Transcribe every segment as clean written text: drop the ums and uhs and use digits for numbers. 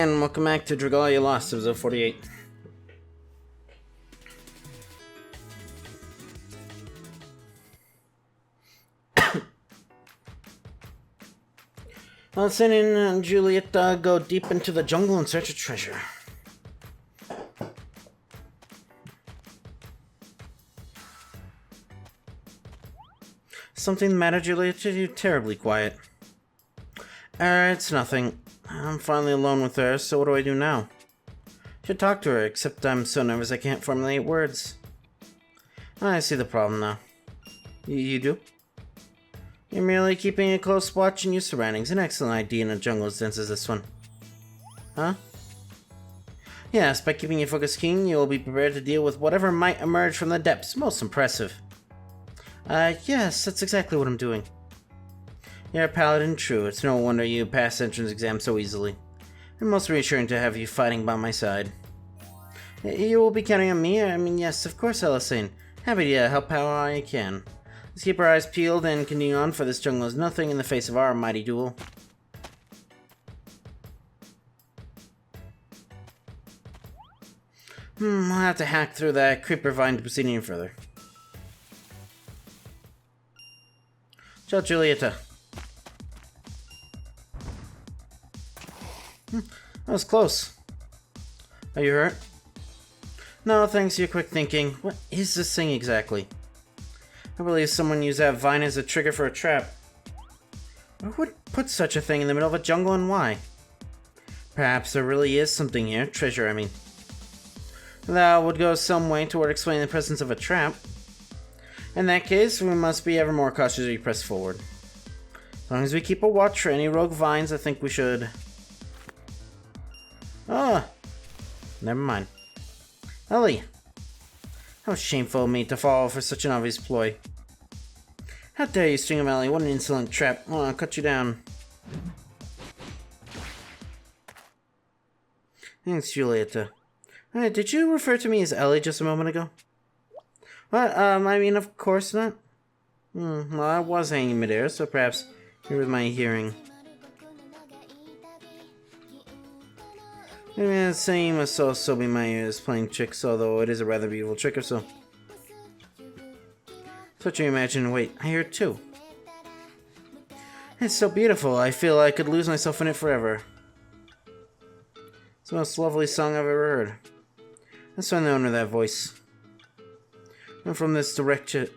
And welcome back to Dragalia Lost, episode 48. Elsa and Juliet go deep into the jungle in search of treasure. Something the matter, Juliet? You're terribly quiet. It's nothing. I'm finally alone with her, so what do I do now? Should talk to her, except I'm so nervous I can't formulate words. I see the problem now. You do? You're merely keeping a close watch on your surroundings. An excellent idea in a jungle as dense as this one. Huh? Yes, by keeping your focus keen, you will be prepared to deal with whatever might emerge from the depths. Most impressive. Yes, that's exactly what I'm doing. You're a paladin, true. It's no wonder you pass entrance exams so easily. And most reassuring to have you fighting by my side. You will be counting on me? I mean, yes, of course, Elisane. Happy to help how I can. Let's keep our eyes peeled and continue on, for this jungle is nothing in the face of our mighty duel. I'll have to hack through that creeper vine to proceed any further. Ciao, Julieta. That was close. Are you hurt? No, thanks to your quick thinking. What is this thing exactly? I believe someone used that vine as a trigger for a trap. Who would put such a thing in the middle of a jungle, and why? Perhaps there really is something here. Treasure, I mean. That would go some way toward explaining the presence of a trap. In that case, we must be ever more cautious as we press forward. As long as we keep a watch for any rogue vines, I think we should... never mind. Ellie! How shameful of me to fall for such an obvious ploy. How dare you, String of Ellie? What an insolent trap. Oh, I'll cut you down. Thanks, Julieta. Did you refer to me as Ellie just a moment ago? What? I mean, of course not. Well, I was hanging midair, so perhaps here was my hearing. I mean, saying must also be my ears playing tricks, although it is a rather beautiful trick or so. So you imagine, wait, I hear it too. It's so beautiful, I feel I could lose myself in it forever. It's the most lovely song I've ever heard. That's why the owner of that voice. And from this direction.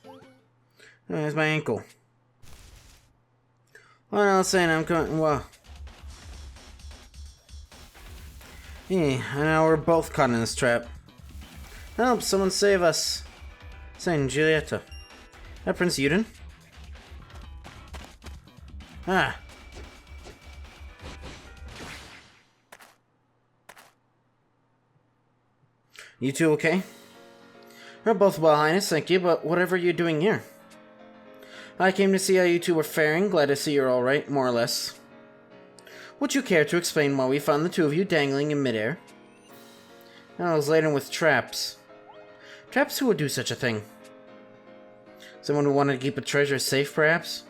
Oh, there's my ankle. What else saying I'm coming? Well. Yeah, and now we're both caught in this trap. Help, someone save us. Saying Julieta. That Prince Uden? Ah. You two okay? We're both well, Highness, thank you, but whatever you're doing here? I came to see how you two were faring. Glad to see you're alright, more or less. Would you care to explain why we found the two of you dangling in midair? I was laden with traps. Traps? Who would do such a thing? Someone who wanted to keep a treasure safe, perhaps?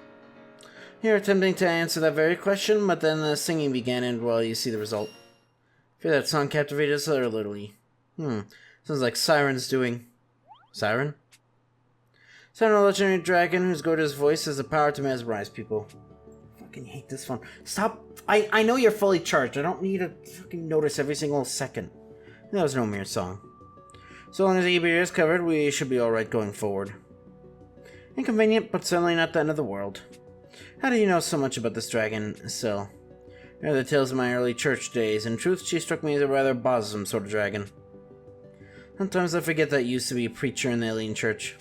You're attempting to answer that very question, but then the singing began, and, well, you see the result. I fear that song captivated us utterly. Sounds like Siren's doing. Siren? Siren, a legendary dragon whose gorgeous voice has the power to mesmerize people. I fucking hate this phone. Stop! I know you're fully charged. I don't need to fucking notice every single second. That was no mere song. So long as the ear is covered, we should be alright going forward. Inconvenient, but certainly not the end of the world. How do you know so much about this dragon, Syl? They're the tales of my early church days. In truth, she struck me as a rather bothersome sort of dragon. Sometimes I forget that you used to be a preacher in the alien church.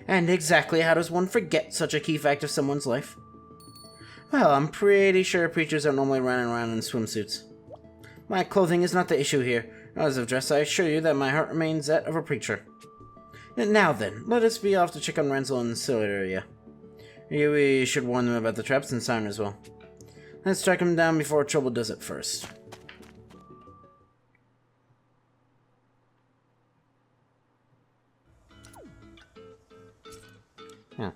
And exactly how does one forget such a key fact of someone's life? Well, I'm pretty sure preachers don't normally run around in swimsuits. My clothing is not the issue here. As of dress, I assure you that my heart remains that of a preacher. Now then, let us be off to check on Renzel and Ciliria. We should warn them about the traps and Siren as well. Let's track him down before trouble does it first. Yeah.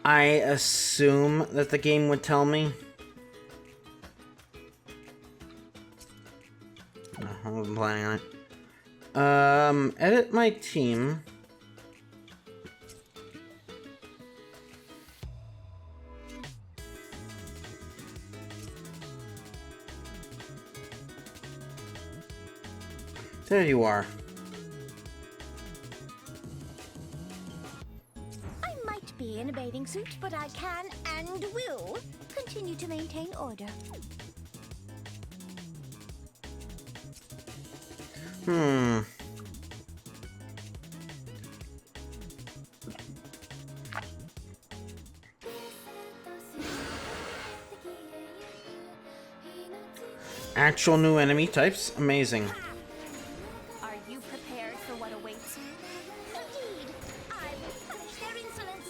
I assume that the game would tell me. No, I wasn't planning on it. Edit my team. There you are. I might be in a bathing suit, but I can and will continue to maintain order. Actual new enemy types? Amazing. Are you prepared for what awaits you? Indeed! I will punish their insolence!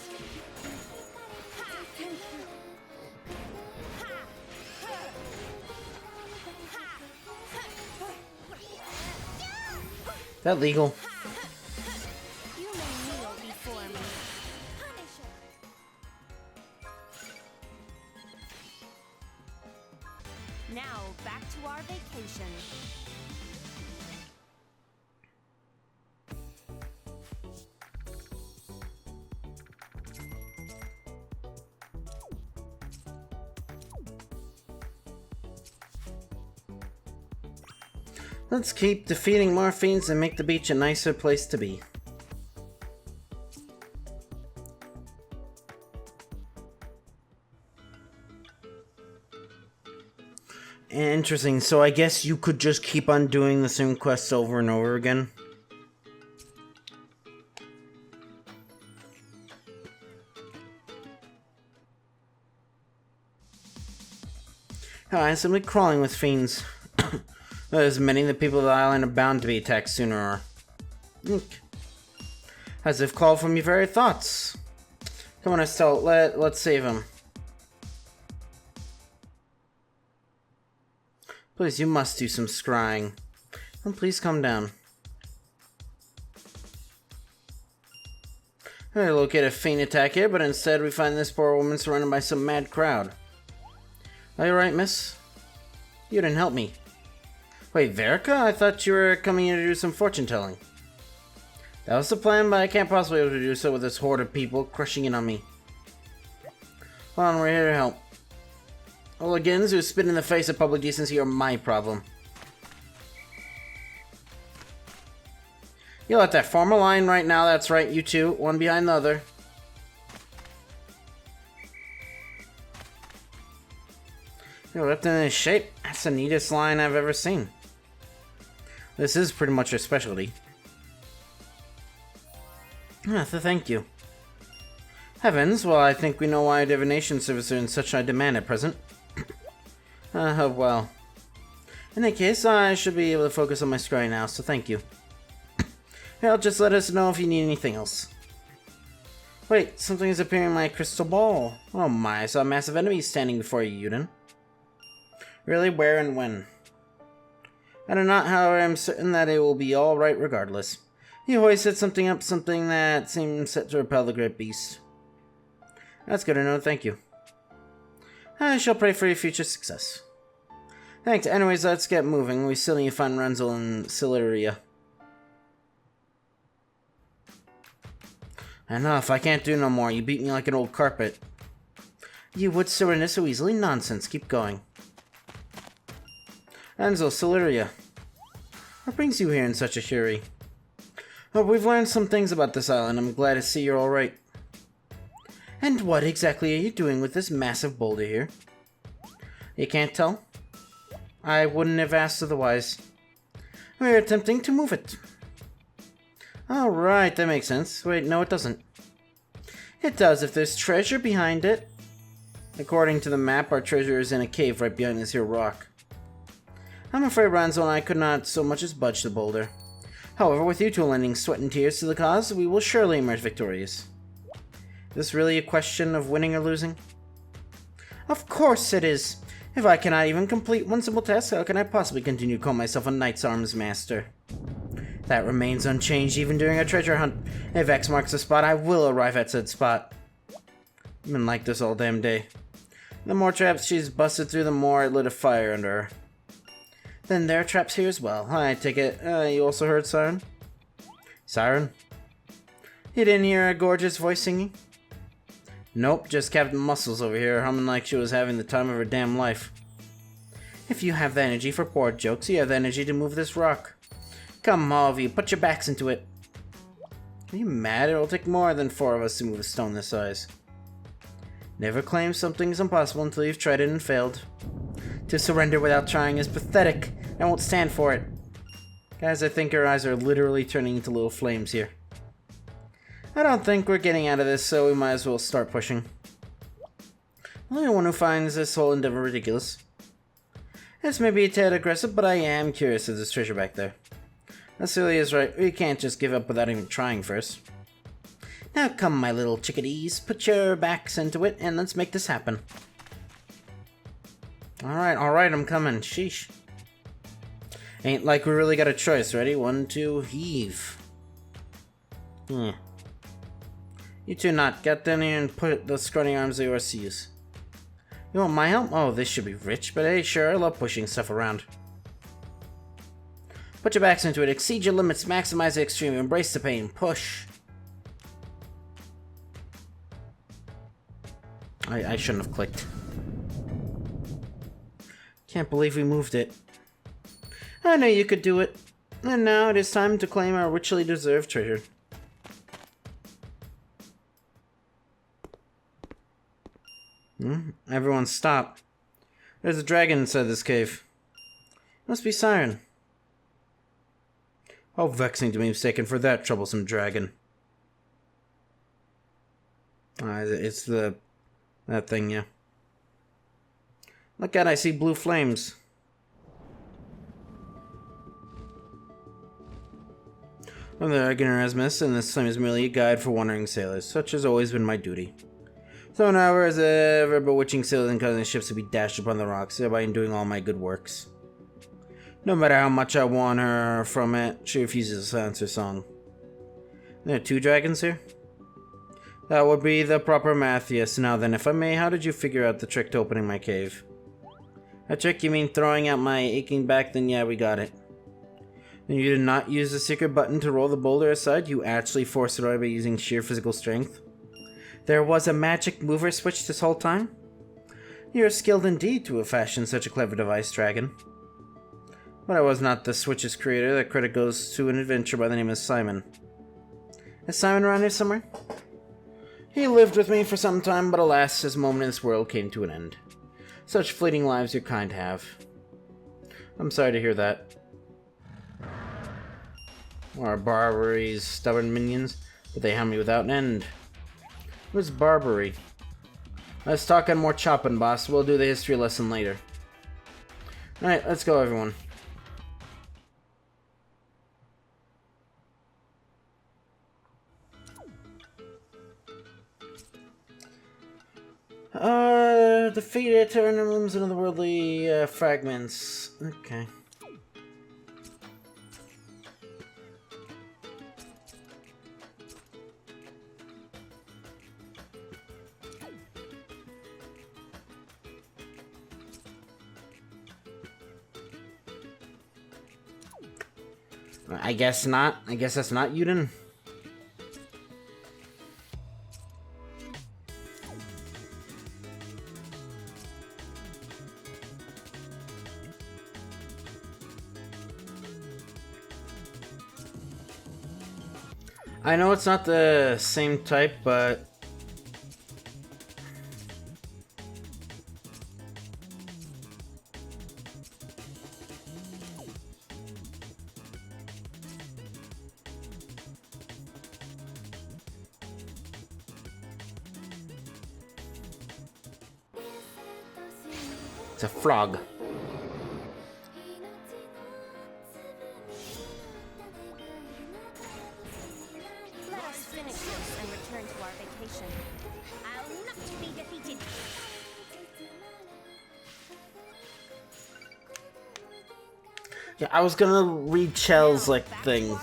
Ha! Thank you! Ha! Is that legal? You may kneel before me. Punisher! Now, back to our vacation. Let's keep defeating more fiends and make the beach a nicer place to be. Interesting, so I guess you could just keep on doing the same quests over and over again. Oh, I'm simply crawling with fiends. As many of the people of the island are bound to be attacked sooner or... As if called from your very thoughts. Come on, Estelle, let's save him. Please, you must do some scrying. And please come down. I locate a fiend attack here, but instead we find this poor woman surrounded by some mad crowd. Are you alright, miss? You didn't help me. Wait, Verica? I thought you were coming here to do some fortune-telling. That was the plan, but I can't possibly be able to do so with this horde of people crushing in on me. Hold on, we're here to help. Hooligans who spit in the face of public decency are my problem. You let that form a line right now, that's right, you two, one behind the other. You're left in this shape. That's the neatest line I've ever seen. This is pretty much your specialty. Thank you. Heavens, well, I think we know why divination services are in such high demand at present. Well. In any case, I should be able to focus on my scrying now, so thank you. Hell, just let us know if you need anything else. Wait, something is appearing in my crystal ball. Oh my, I saw a massive enemy standing before you, Yuden. Really? Where and when? I do not, however, am certain that it will be alright regardless. You hoisted something up, something that seems set to repel the great beast. That's good to know, thank you. I shall pray for your future success. Thanks. Anyways, let's get moving. We still need to find Renzel and Zyphreium. Enough, I can't do no more. You beat me like an old carpet. You would surrender so easily? Nonsense, keep going. Renzel, Zyphreium. What brings you here in such a hurry? Oh, we've learned some things about this island. I'm glad to see you're alright. And what exactly are you doing with this massive boulder here? You can't tell? I wouldn't have asked otherwise. We're attempting to move it. Alright, that makes sense. Wait, no it doesn't. It does if there's treasure behind it. According to the map, our treasure is in a cave right behind this here rock. I'm afraid Renzel and I could not so much as budge the boulder. However, with you two lending sweat and tears to the cause, we will surely emerge victorious. Is this really a question of winning or losing? Of course it is! If I cannot even complete one simple task, how can I possibly continue to call myself a Knight's Arms Master? That remains unchanged even during a treasure hunt. If X marks the spot, I will arrive at said spot. I've been like this all damn day. The more traps she's busted through, the more it lit a fire under her. Then there are traps here as well. I take it, you also heard Siren? Siren? You didn't hear her gorgeous voice singing? Nope, just Captain Muscles over here, humming like she was having the time of her damn life. If you have the energy for board jokes, you have the energy to move this rock. Come, all of you, put your backs into it. Are you mad? It'll take more than 4 of us to move a stone this size. Never claim something is impossible until you've tried it and failed. To surrender without trying is pathetic. I won't stand for it. Guys, I think our eyes are literally turning into little flames here. I don't think we're getting out of this, so we might as well start pushing. I'm the only one who finds this whole endeavor ridiculous. This may be a tad aggressive, but I am curious if there's treasure back there. Celia is right. We can't just give up without even trying first. Now come, my little chickadees. Put your backs into it, and let's make this happen. Alright, I'm coming. Sheesh. Ain't like we really got a choice. Ready? 1, 2, heave. You two not. Get down here and put the scrawny arms of yours to use. You want my help? Oh, this should be rich, but hey, sure, I love pushing stuff around. Put your backs into it. Exceed your limits. Maximize the extreme. Embrace the pain. Push. I shouldn't have clicked. Can't believe we moved it. I know you could do it. And now it is time to claim our richly deserved treasure. Everyone stop. There's a dragon inside this cave. Must be Siren. How vexing to be mistaken for that troublesome dragon. It's that thing, yeah. Look out, I see blue flames. I'm the Dragon Erasmus, and this time is merely a guide for wandering sailors. Such has always been my duty. So now, as ever, bewitching sailors and causing ships to be dashed upon the rocks, thereby doing all my good works. No matter how much I want her from it, she refuses to answer song. There are 2 dragons here? That would be the proper math, yes. Now then, if I may, how did you figure out the trick to opening my cave? A trick, you mean throwing out my aching back? Then yeah, we got it. Then you did not use the secret button to roll the boulder aside? You actually forced it out by using sheer physical strength? There was a magic mover switch this whole time? You're skilled indeed to have fashioned such a clever device, dragon. But I was not the switch's creator. That credit goes to an adventurer by the name of Simon. Is Simon around here somewhere? He lived with me for some time, but alas, his moment in this world came to an end. Such fleeting lives your kind have. I'm sorry to hear that. Our Barbary's stubborn minions, but they harm me without an end. Who's Barbary? Let's talk on more chopping, boss. We'll do the history lesson later. Alright, let's go, everyone. Defeated terminals and otherworldly fragments. Okay. I guess not. I guess that's not Yuden. I know it's not the same type, but it's a frog. Yeah, I was gonna read Chell's like thing.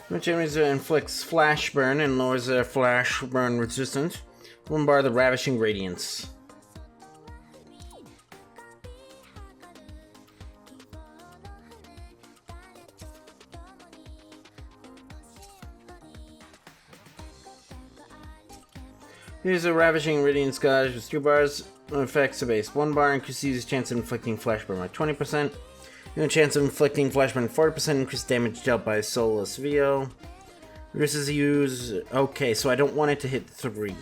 Which enemies inflicts flash burn and lowers their flash burn resistance. One bar the Ravishing Radiance. Here's a Ravishing Radiance Gouge with 2 bars. Effects are base. 1 bar increases his chance of inflicting flash burn by 20%. And a chance of inflicting flash burn 40% increased damage dealt by Soulless VO. Reduces use. Okay, so I don't want it to hit 3.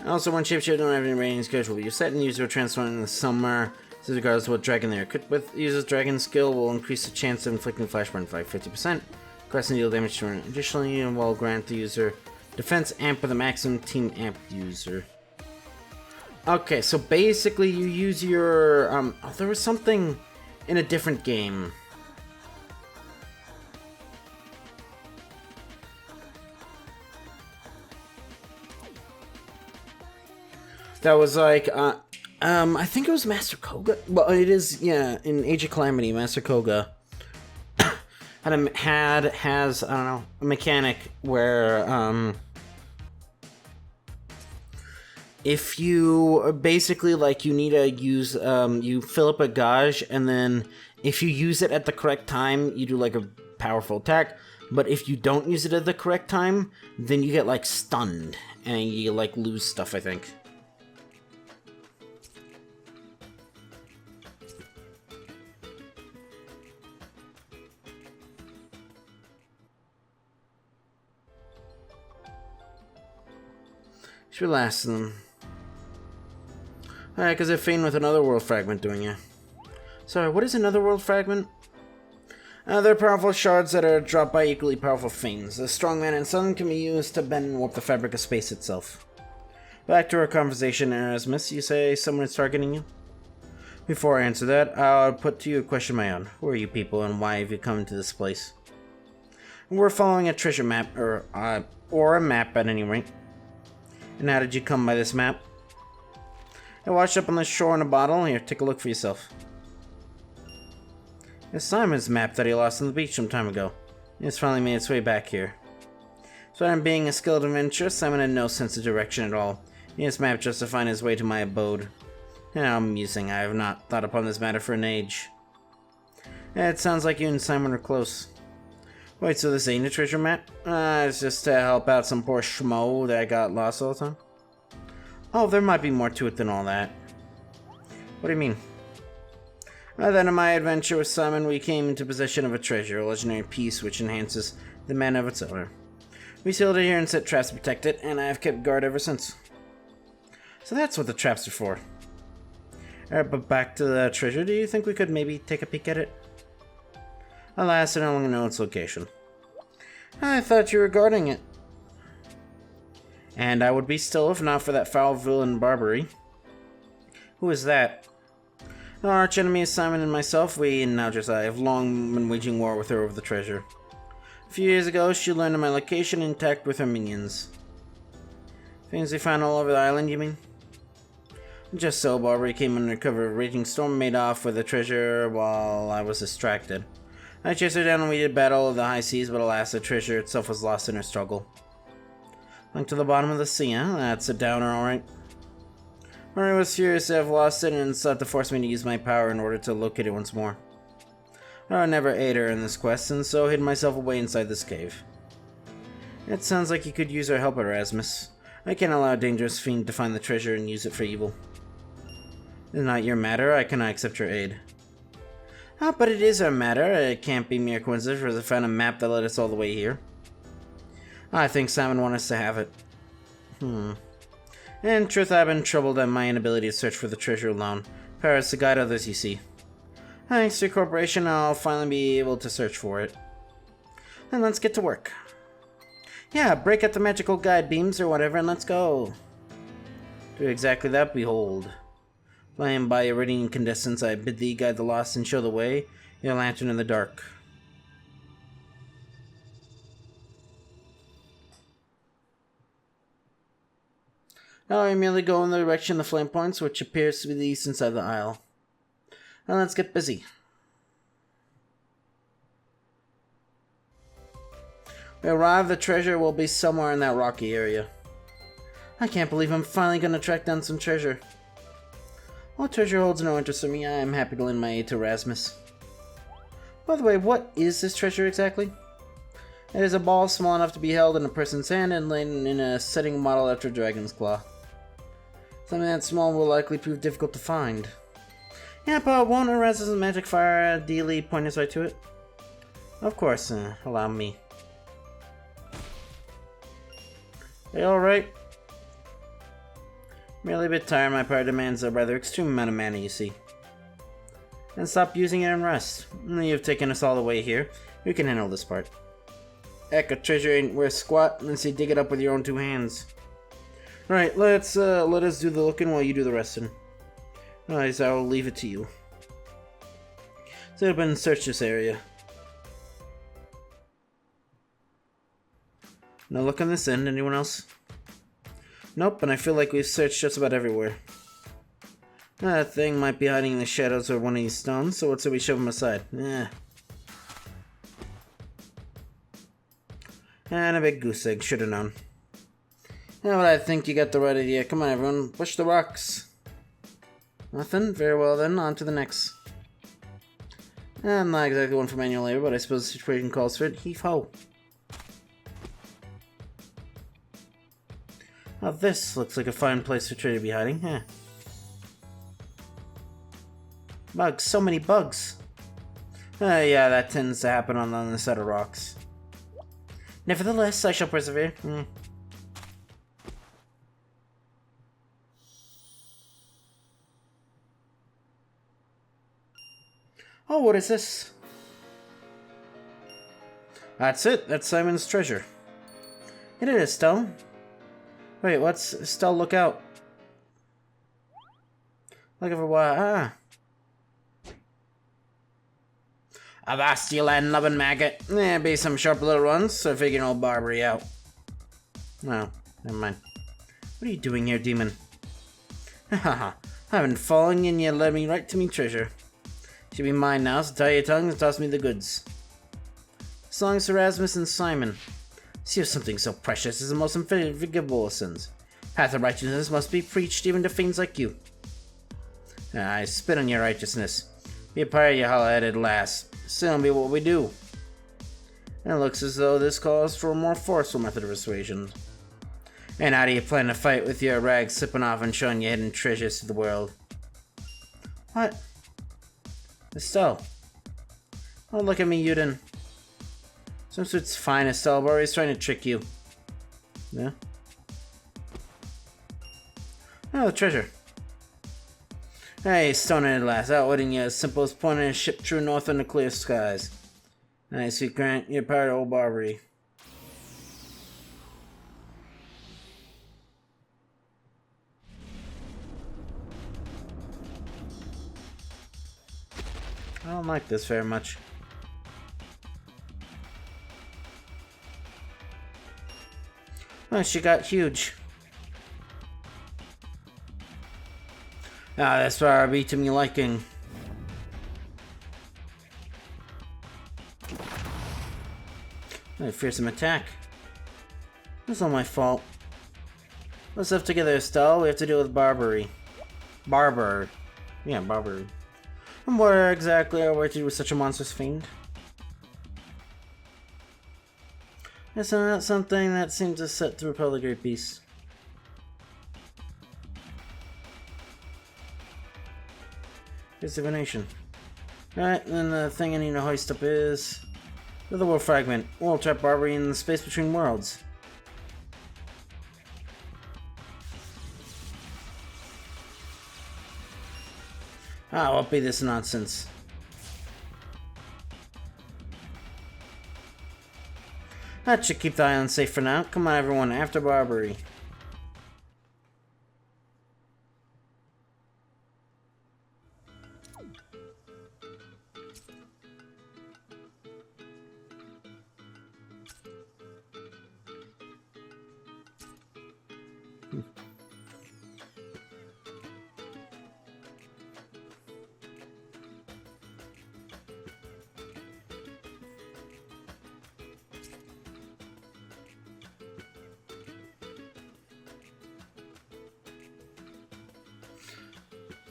Also, when shapeshift don't have any radiance gouge will be set and user will transform in the summer. So regardless of what dragon they are equipped with, user's dragon skill will increase the chance of inflicting flash burn by 50%. Quest and deal damage to an additionally and will grant the user defense amp with a maximum team amp user. Okay, so basically you use your oh, there was something in a different game. That was like I think it was Master Koga. Well, it is, yeah, in Age of Calamity, Master Koga has I don't know, a mechanic where if you basically, like, you need to use you fill up a gauge, and then if you use it at the correct time you do like a powerful attack, but if you don't use it at the correct time then you get like stunned and you like lose stuff, I think. Should last them. Alright, because they're famed with another world fragment doing it. Sorry, what is another world fragment? They're powerful shards that are dropped by equally powerful fiends. The strongman and sun can be used to bend and warp the fabric of space itself. Back to our conversation, Erasmus. You say someone is targeting you? Before I answer that, I'll put to you a question of my own. Who are you people and why have you come to this place? We're following a treasure map, or a map at any rate. And how did you come by this map? I washed up on the shore in a bottle. Here, take a look for yourself. It's Simon's map that he lost on the beach some time ago. It's finally made its way back here. So I'm being a skilled adventurer, Simon had no sense of direction at all. He has map just to find his way to my abode. How amusing, I have not thought upon this matter for an age. It sounds like you and Simon are close. Wait, so this ain't a treasure map? It's just to help out some poor schmo that got lost all the time? Oh, there might be more to it than all that. What do you mean? Then in my adventure with Simon, we came into possession of a treasure, a legendary piece which enhances the mana of its owner. We sealed it here and set traps to protect it, and I have kept guard ever since. So that's what the traps are for. Alright, but back to the treasure, do you think we could maybe take a peek at it? Alas, I no longer know its location. I thought you were guarding it. And I would be still if not for that foul villain Barbary. Who is that? Our arch enemy is Simon and myself. We and now Josiah have long been waging war with her over the treasure. A few years ago, she learned of my location and attacked with her minions. Things we found all over the island, you mean? Just so, Barbary came under cover of a raging storm and made off with the treasure while I was distracted. I chased her down and we did battle of the high seas, but alas, the treasure itself was lost in her struggle. Went to the bottom of the sea, huh? That's a downer, alright. Murray was furious to have lost it and sought to force me to use my power in order to locate it once more. I never aided her in this quest, and so hid myself away inside this cave. It sounds like you could use our help, Erasmus. I can't allow a dangerous fiend to find the treasure and use it for evil. It's not your matter, I cannot accept your aid. Ah, but it is our matter. It can't be mere coincidence for us to find a map that led us all the way here. I think Simon wanted us to have it. In truth, I've been troubled at my inability to search for the treasure alone. Paris to guide others, you see. Thanks to your corporation, I'll finally be able to search for it. Then let's get to work. Yeah, break out the magical guide beams or whatever and let's go. Do exactly that, behold. Flying by your radiant incandescence, I bid thee guide the lost and show the way, your lantern in the dark. Now I merely go in the direction of the flame points, which appears to be the eastern side of the isle. Now let's get busy. We arrive, the treasure will be somewhere in that rocky area. I can't believe I'm finally gonna track down some treasure. While treasure holds no interest for me, I am happy to lend my aid to Rasmus. By the way, what is this treasure exactly? It is a ball small enough to be held in a person's hand and laden in a setting modeled after a dragon's claw. Something that small will likely prove difficult to find. Yeah, but won't Erasmus' magic fire ideally point us right to it? Of course, allow me. Hey, alright? Merely a bit tired, my power demands a rather extreme amount of mana, you see. And stop using it and rest. You've taken us all the way here. You can handle this part. Heck, a treasure ain't worth squat unless you dig it up with your own two hands. Right, let us do the looking while you do the resting. Otherwise, I will leave it to you. So open and search this area. No look on this end, anyone else? Nope, and I feel like we've searched just about everywhere. That thing might be hiding in the shadows of one of these stones, so what say we shove him aside? And a big goose egg, should've known. Yeah, but I think you got the right idea. Come on, everyone, push the rocks. Nothing? Very well then, on to the next. I'm not exactly one for manual labor, but I suppose the situation calls for it. Heave-ho. Oh, this looks like a fine place for treasure to be hiding, huh? Bugs, so many bugs. Yeah, that tends to happen on the side of rocks. Nevertheless, I shall persevere. Oh, what is this? That's it. That's Simon's treasure. It is, Stell. Wait, what's... Stell, look out. Looking for what? Avast, you land-loving maggot. Be some sharp little ones, so figuring old Barbary out. No, never mind. What are you doing here, demon? Haha, I've been following and you led me right to me treasure. Should be mine now, so tie your tongues and toss me the goods. So long as Erasmus and Simon. See if something so precious is the most unforgivable of sins. Path of righteousness must be preached even to fiends like you. I spit on your righteousness. Be a pirate, you hollow-headed lass. Still be what we do. And it looks as though this calls for a more forceful method of persuasion. And how do you plan to fight with your rags slipping off and showing your hidden treasures to the world? What? Estelle. Oh, look at me, Yuden. Some suit's fine, Estelle, but he's trying to trick you. Yeah? Oh, the treasure. Hey, stone-headed lass, outwitting you as simple as pointing a ship true north in the clear skies. Nice, sweet Grant, you're part of old Barbary. I don't like this very much. Oh, she got huge. Ah, that's ESRB to me liking. A fearsome attack. That's not my fault. Let's live together, Estelle. We have to deal with Barbary. Barber. Yeah, Barbary. And where exactly are we to do with such a monstrous fiend? That's not something that seems to set to repel the great beast. Here's divination. Alright, then the thing I need to hoist up is... the world fragment. We'll trap Barbary in the space between worlds. Ah, what be this nonsense? That should keep the island safe for now. Come on, everyone, after Barbary.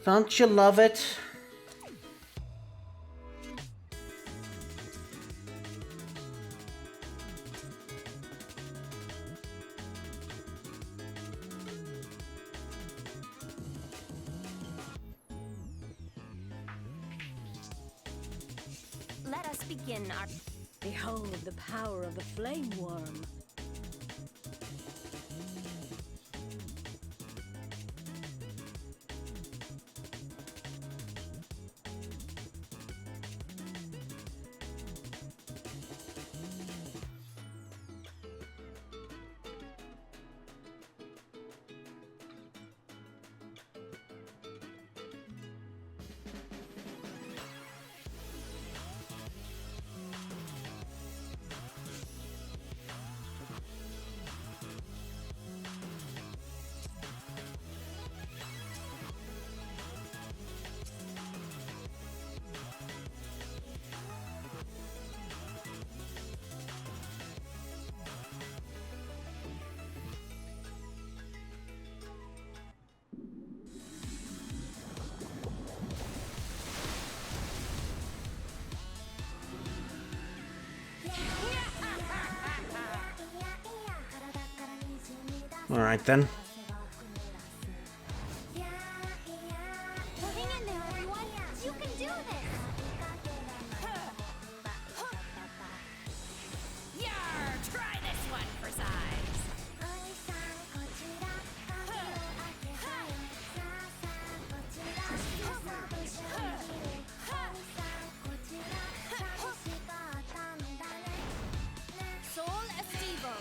Don't you love it? Let us begin our... Behold the power of the flame worm. Alright then. Hang in there, everyone. You can do this. Yar! Try this one for size. Soul Estivo.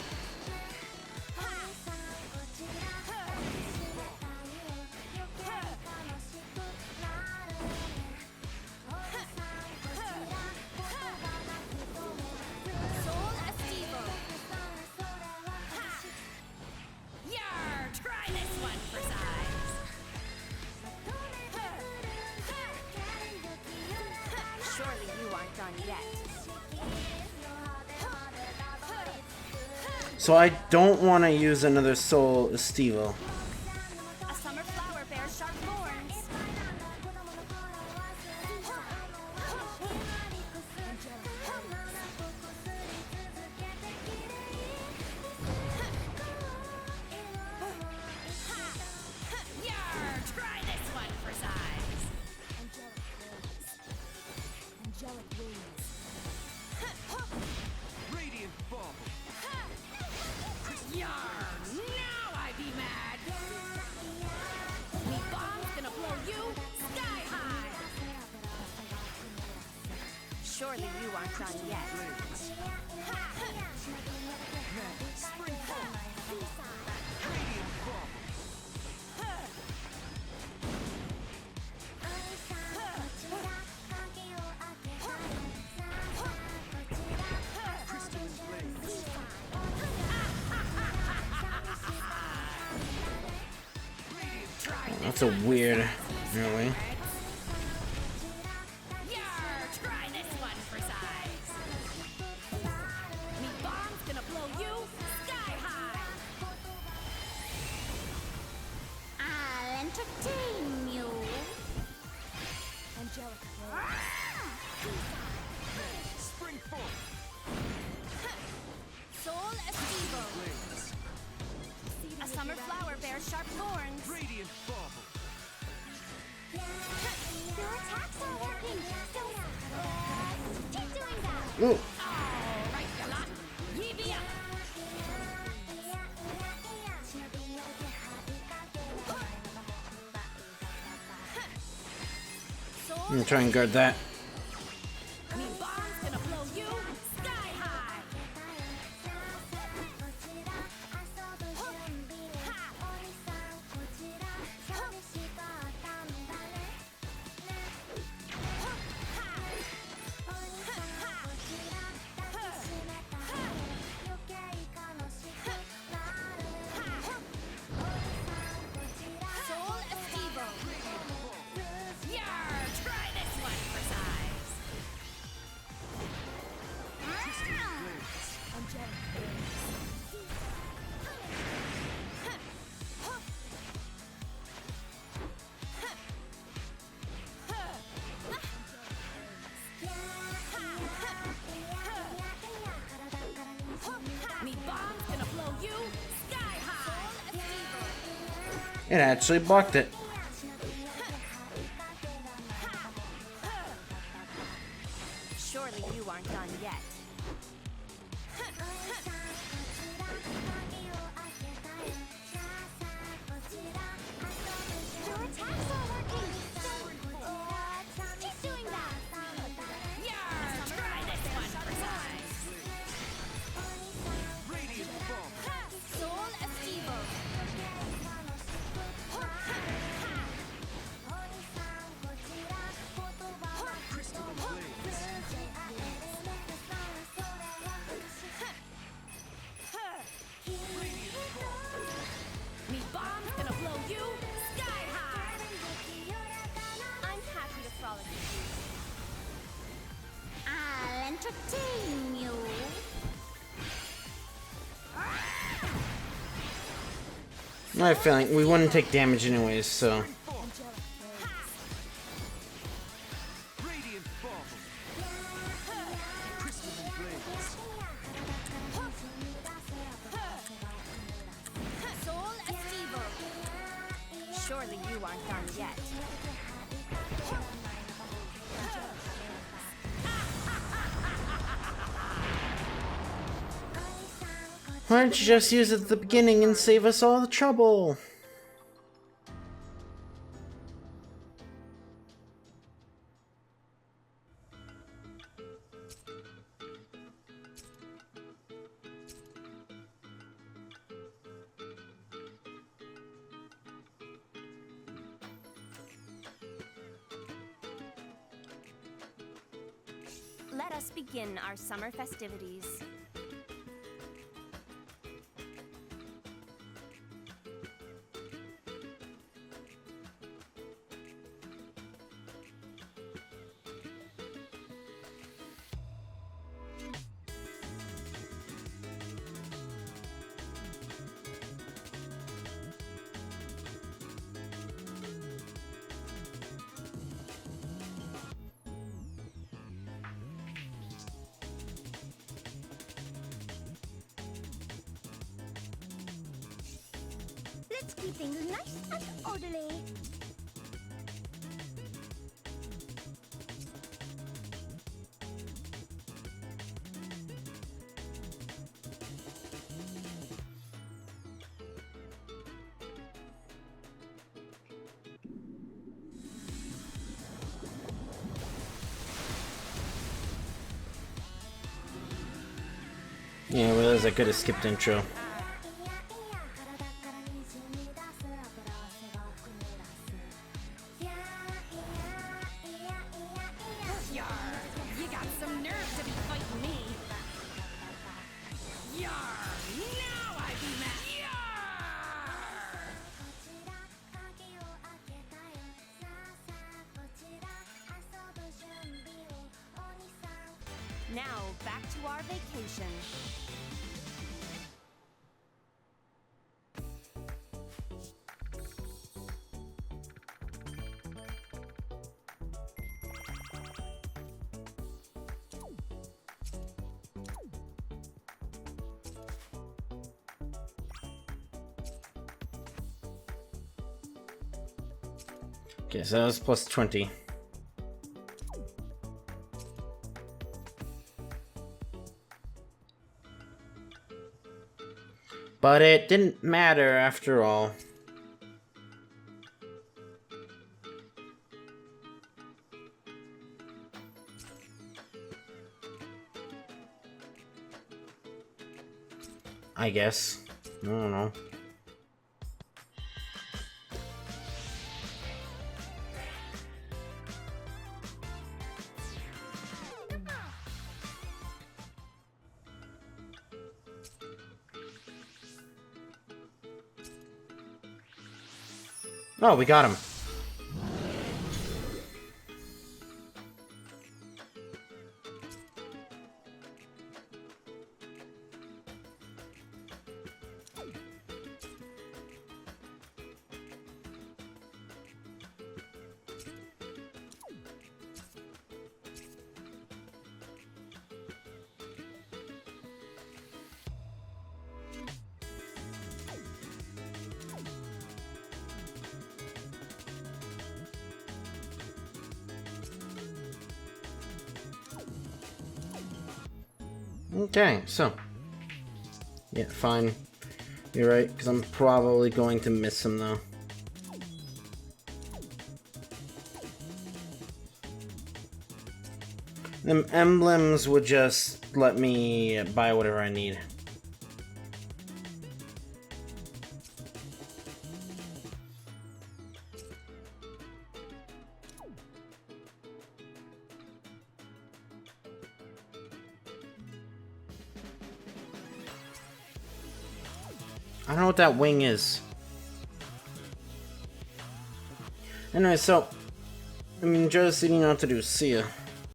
Soul Estivo. Yar! Try this one for size. Surely you aren't done yet. So I don't want to use another Soul Estivo. A summer flower bears sharp thorns. Yar! Try this one for size. Radiant bomb. Yar! Now I be mad. Me bomb's gonna blow you sky high. Surely you aren't done yet. Spring bomb. Radiant bomb. Crystal blaze. That's a weird really. Yar! Try this one for size. Me bomb's gonna blow you sky high. I'll entertain you. Spring bomb. Soul Estivo. Blaze. A summer flower bears sharp thorns. Radiant bomb. Your attacks are working. Keep doing that. Ooh. All right, you lot. Ye be up. Soul I'm gonna try and guard that. Me bomb's gonna blow you sky high. Soul Estivo. Yar! Try this one for size. It actually blocked it. Surely you aren't done yet. Your attacks are working. Keep doing that. Yarr! Try this one for size. Radiant bomb. Soul Estivo. Crystal blades. Me bomb's gonna blow you sky high. I'm happy to frolic with you. I'll entertain you. I have a feeling we wouldn't take damage anyways, so. Radiant bomb. Crystal blades. Soul Estivo. Surely you aren't done yet. Why don't you just use it at the beginning and save us all the trouble? Let us begin our summer festivities. Let's keep things nice and orderly. Yeah, well, I could have skipped intro. Yarr! You got some nerve to be fighting me. Yarr! Now I be mad. Yarr! Now, back to our vacation. Okay, so that was plus 20. But it didn't matter after all. I guess. I don't know. Oh, we got him. Okay, so. Yeah, fine. You're right, because I'm probably going to miss him, though. Them emblems would just let me buy whatever I need. I don't know what that wing is. Anyway, so I'm just eating out to do. See ya.